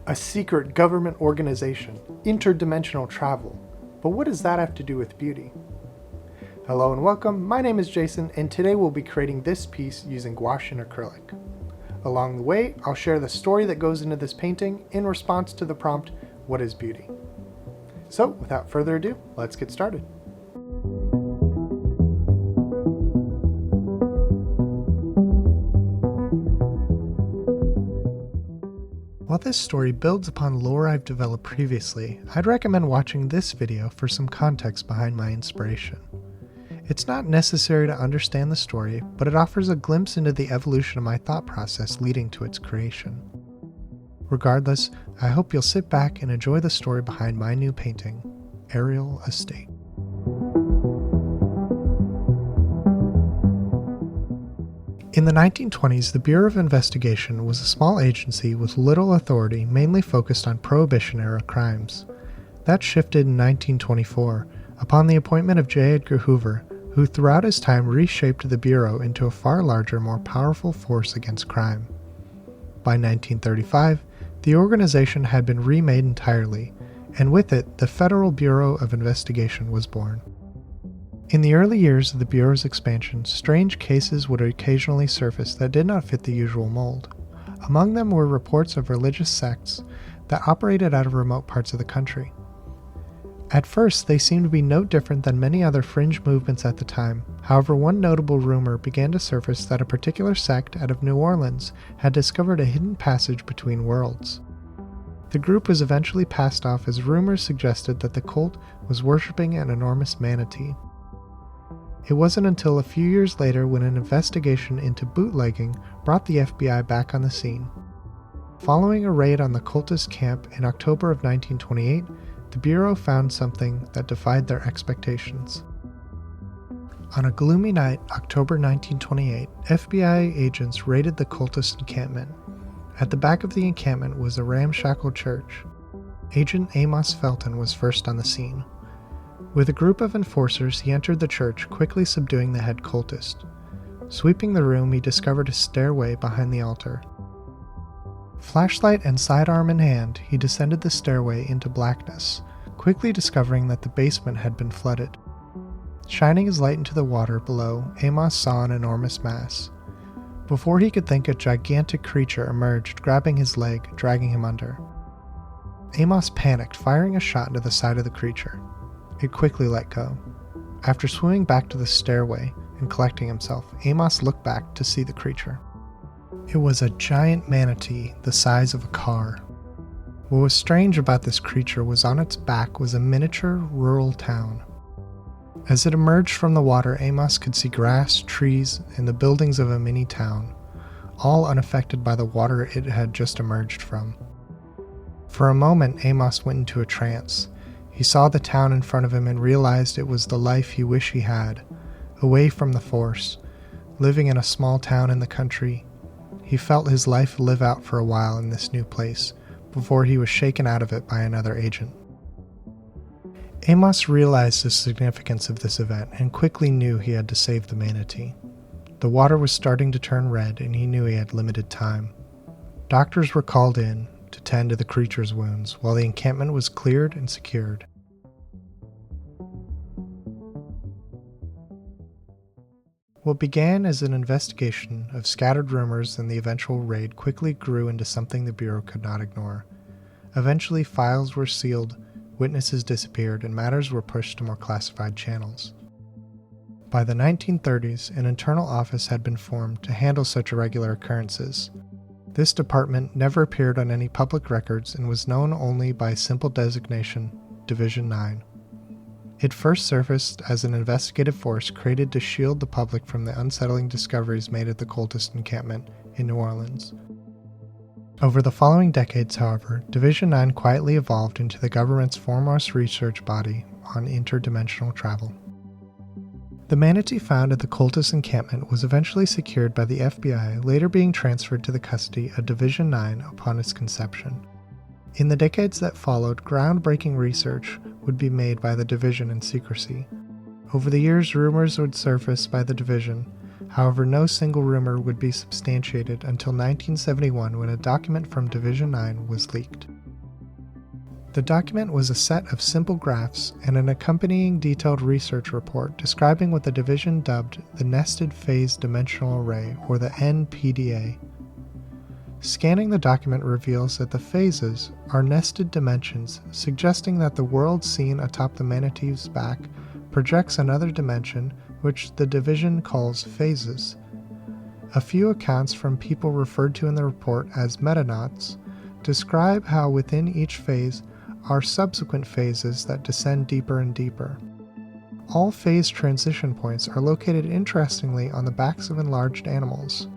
A secret government organization, interdimensional travel. But what does that have to do with beauty? Hello and welcome, my name is Jason, and today we'll be creating this piece using gouache and acrylic. Along the way, I'll share the story that goes into this painting in response to the prompt, what is beauty? So, without further ado, let's get started. While this story builds upon lore I've developed previously, I'd recommend watching this video for some context behind my inspiration. It's not necessary to understand the story, but it offers a glimpse into the evolution of my thought process leading to its creation. Regardless, I hope you'll sit back and enjoy the story behind my new painting, Aerial Estate. In the 1920s, the Bureau of Investigation was a small agency with little authority, mainly focused on Prohibition-era crimes. That shifted in 1924, upon the appointment of J. Edgar Hoover, who throughout his time reshaped the Bureau into a far larger, more powerful force against crime. By 1935, the organization had been remade entirely, and with it, the Federal Bureau of Investigation was born. In the early years of the Bureau's expansion, strange cases would occasionally surface that did not fit the usual mold. Among them were reports of religious sects that operated out of remote parts of the country. At first, they seemed to be no different than many other fringe movements at the time. However, one notable rumor began to surface that a particular sect out of New Orleans had discovered a hidden passage between worlds. The group was eventually passed off as rumors suggested that the cult was worshipping an enormous manatee. It wasn't until a few years later when an investigation into bootlegging brought the FBI back on the scene. Following a raid on the cultist camp in October of 1928, the Bureau found something that defied their expectations. On a gloomy night, October 1928, FBI agents raided the cultist encampment. At the back of the encampment was a ramshackle church. Agent Amos Felton was first on the scene. With a group of enforcers, he entered the church, quickly subduing the head cultist. Sweeping the room, he discovered a stairway behind the altar. Flashlight and sidearm in hand, he descended the stairway into blackness, quickly discovering that the basement had been flooded. Shining his light into the water below, Amos saw an enormous mass. Before he could think, a gigantic creature emerged, grabbing his leg, dragging him under. Amos panicked, firing a shot into the side of the creature. It quickly let go. After swimming back to the stairway and collecting himself, Amos looked back to see the creature. It was a giant manatee the size of a car. What was strange about this creature was on its back was a miniature rural town. As it emerged from the water, Amos could see grass, trees, and the buildings of a mini town, all unaffected by the water it had just emerged from. For a moment, Amos went into a trance. He saw the town in front of him and realized it was the life he wished he had, away from the force, living in a small town in the country. He felt his life live out for a while in this new place, before he was shaken out of it by another agent. Amos realized the significance of this event and quickly knew he had to save the manatee. The water was starting to turn red and he knew he had limited time. Doctors were called in to tend to the creature's wounds while the encampment was cleared and secured. What began as an investigation of scattered rumors and the eventual raid quickly grew into something the Bureau could not ignore. Eventually, files were sealed, witnesses disappeared, and matters were pushed to more classified channels. By the 1930s, an internal office had been formed to handle such irregular occurrences. This department never appeared on any public records and was known only by a simple designation, Division 9. It first surfaced as an investigative force created to shield the public from the unsettling discoveries made at the cultist encampment in New Orleans. Over the following decades, however, Division 9 quietly evolved into the government's foremost research body on interdimensional travel. The manatee found at the cultist encampment was eventually secured by the FBI, later being transferred to the custody of Division 9 upon its conception. In the decades that followed, groundbreaking research would be made by the division in secrecy. Over the years, rumors would surface by the division. However, no single rumor would be substantiated until 1971 when a document from Division 9 was leaked. The document was a set of simple graphs and an accompanying detailed research report describing what the division dubbed the Nested Phase Dimensional Array, or the NPDA. Scanning the document reveals that the phases are nested dimensions, suggesting that the world seen atop the manatee's back projects another dimension, which the division calls phases. A few accounts from people referred to in the report as metanauts describe how within each phase are subsequent phases that descend deeper and deeper. All phase transition points are located interestingly on the backs of enlarged animals.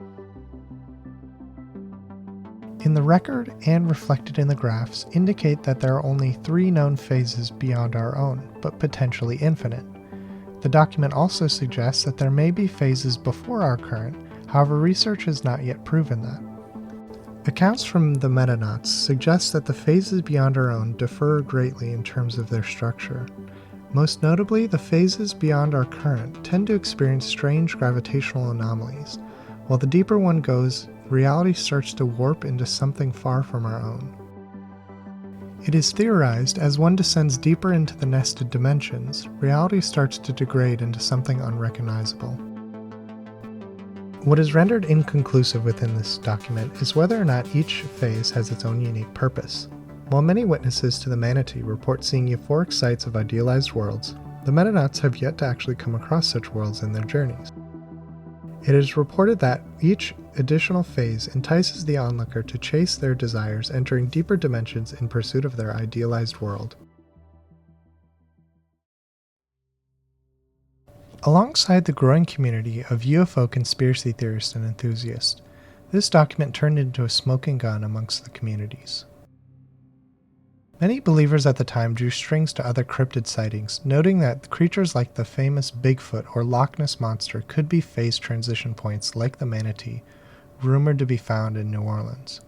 In the record and reflected in the graphs indicate that there are only 3 known phases beyond our own, but potentially infinite. The document also suggests that there may be phases before our current, however research has not yet proven that. Accounts from the metanauts suggest that the phases beyond our own differ greatly in terms of their structure. Most notably, the phases beyond our current tend to experience strange gravitational anomalies. While the deeper one goes, reality starts to warp into something far from our own. It is theorized as one descends deeper into the nested dimensions, reality starts to degrade into something unrecognizable. What is rendered inconclusive within this document is whether or not each phase has its own unique purpose. While many witnesses to the manatee report seeing euphoric sights of idealized worlds, the metanauts have yet to actually come across such worlds in their journeys. It is reported that each additional phase entices the onlooker to chase their desires, entering deeper dimensions in pursuit of their idealized world. Alongside the growing community of UFO conspiracy theorists and enthusiasts, this document turned into a smoking gun amongst the communities. Many believers at the time drew strings to other cryptid sightings, noting that creatures like the famous Bigfoot or Loch Ness Monster could be phase transition points like the manatee, rumored to be found in New Orleans.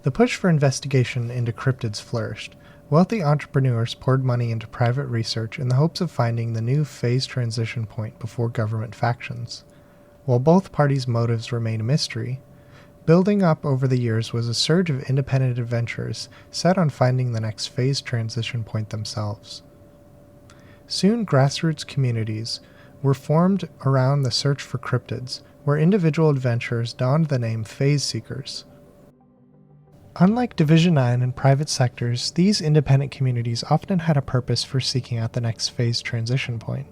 The push for investigation into cryptids flourished. Wealthy entrepreneurs poured money into private research in the hopes of finding the new phase transition point before government factions. While both parties' motives remain a mystery, building up over the years was a surge of independent adventurers set on finding the next phase transition point themselves. Soon grassroots communities were formed around the search for cryptids, where individual adventurers donned the name phase seekers. Unlike Division 9 and private sectors, these independent communities often had a purpose for seeking out the next phase transition point.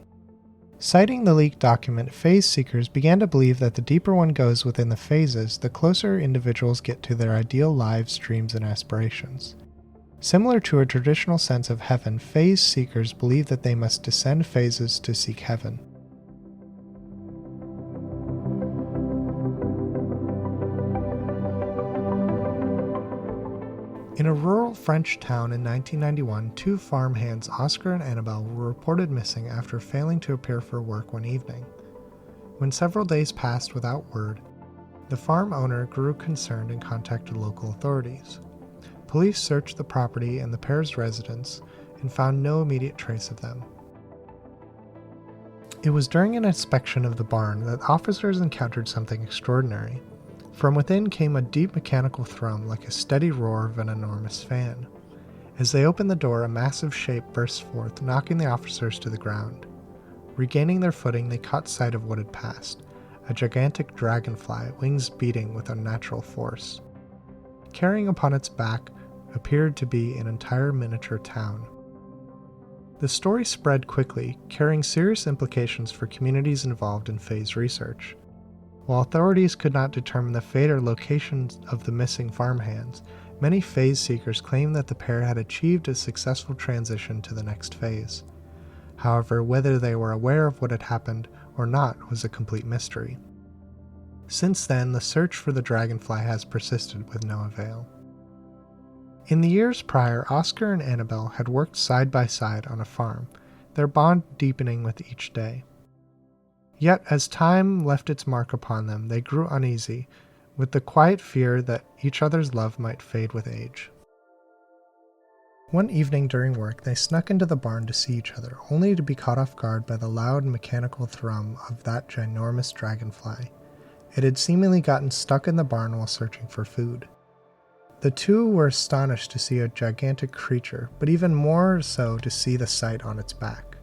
Citing the leaked document, phase seekers began to believe that the deeper one goes within the phases, the closer individuals get to their ideal lives, dreams, and aspirations. Similar to a traditional sense of heaven, phase seekers believe that they must descend phases to seek heaven. In a rural French town in 1991, 2 farmhands, Oscar and Annabelle, were reported missing after failing to appear for work one evening. When several days passed without word, the farm owner grew concerned and contacted local authorities. Police searched the property and the pair's residence and found no immediate trace of them. It was during an inspection of the barn that officers encountered something extraordinary. From within came a deep mechanical thrum like a steady roar of an enormous fan. As they opened the door, a massive shape burst forth, knocking the officers to the ground. Regaining their footing, they caught sight of what had passed, a gigantic dragonfly, wings beating with unnatural force. Carrying upon its back appeared to be an entire miniature town. The story spread quickly, carrying serious implications for communities involved in phase research. While authorities could not determine the fate or location of the missing farmhands, many phase seekers claimed that the pair had achieved a successful transition to the next phase. However, whether they were aware of what had happened or not was a complete mystery. Since then, the search for the dragonfly has persisted with no avail. In the years prior, Oscar and Annabelle had worked side by side on a farm, their bond deepening with each day. Yet, as time left its mark upon them, they grew uneasy, with the quiet fear that each other's love might fade with age. One evening during work, they snuck into the barn to see each other, only to be caught off guard by the loud mechanical thrum of that ginormous dragonfly. It had seemingly gotten stuck in the barn while searching for food. The two were astonished to see a gigantic creature, but even more so to see the sight on its back.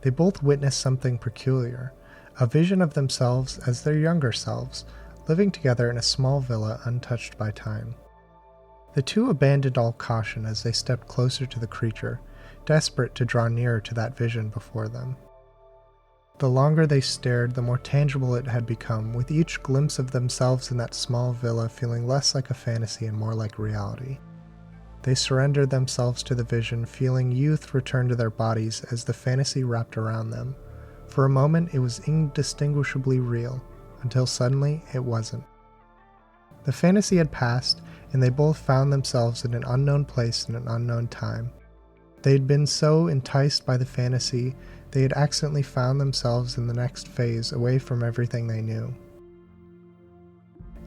They both witnessed something peculiar, a vision of themselves as their younger selves, living together in a small villa untouched by time. The two abandoned all caution as they stepped closer to the creature, desperate to draw nearer to that vision before them. The longer they stared, the more tangible it had become, with each glimpse of themselves in that small villa feeling less like a fantasy and more like reality. They surrendered themselves to the vision, feeling youth return to their bodies as the fantasy wrapped around them. For a moment it was indistinguishably real, until suddenly it wasn't. The fantasy had passed, and they both found themselves in an unknown place in an unknown time. They had been so enticed by the fantasy, they had accidentally found themselves in the next phase, away from everything they knew.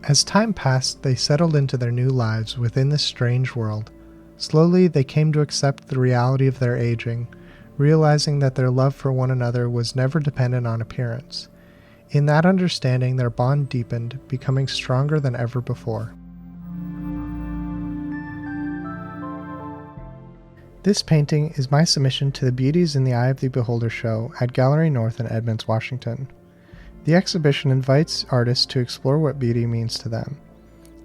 As time passed, they settled into their new lives within this strange world. Slowly, they came to accept the reality of their aging, realizing that their love for one another was never dependent on appearance. In that understanding, their bond deepened, becoming stronger than ever before. This painting is my submission to the Beauties in the Eye of the Beholder show at Gallery North in Edmonds, Washington. The exhibition invites artists to explore what beauty means to them.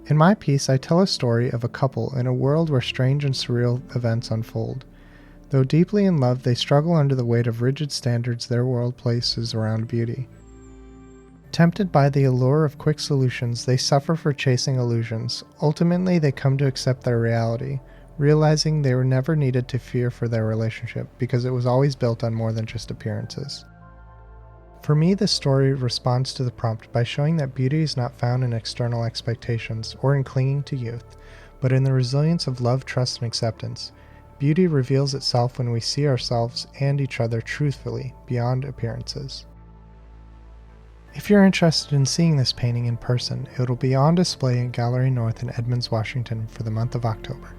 In my piece, I tell a story of a couple in a world where strange and surreal events unfold. Though deeply in love, they struggle under the weight of rigid standards their world places around beauty. Tempted by the allure of quick solutions, they suffer for chasing illusions. Ultimately, they come to accept their reality, realizing they were never needed to fear for their relationship because it was always built on more than just appearances. For me, this story responds to the prompt by showing that beauty is not found in external expectations or in clinging to youth, but in the resilience of love, trust, and acceptance. Beauty reveals itself when we see ourselves and each other truthfully, beyond appearances. If you're interested in seeing this painting in person, it will be on display in Gallery North in Edmonds, Washington for the month of October.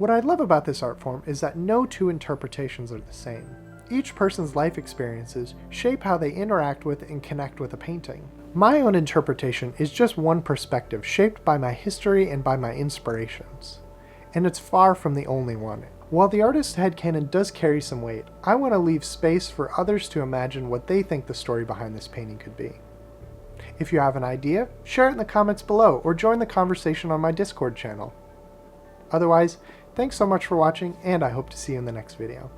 What I love about this art form is that no two interpretations are the same. Each person's life experiences shape how they interact with and connect with a painting. My own interpretation is just one perspective shaped by my history and by my inspirations. And it's far from the only one. While the artist's headcanon does carry some weight, I want to leave space for others to imagine what they think the story behind this painting could be. If you have an idea, share it in the comments below or join the conversation on my Discord channel. Otherwise, thanks so much for watching, and I hope to see you in the next video.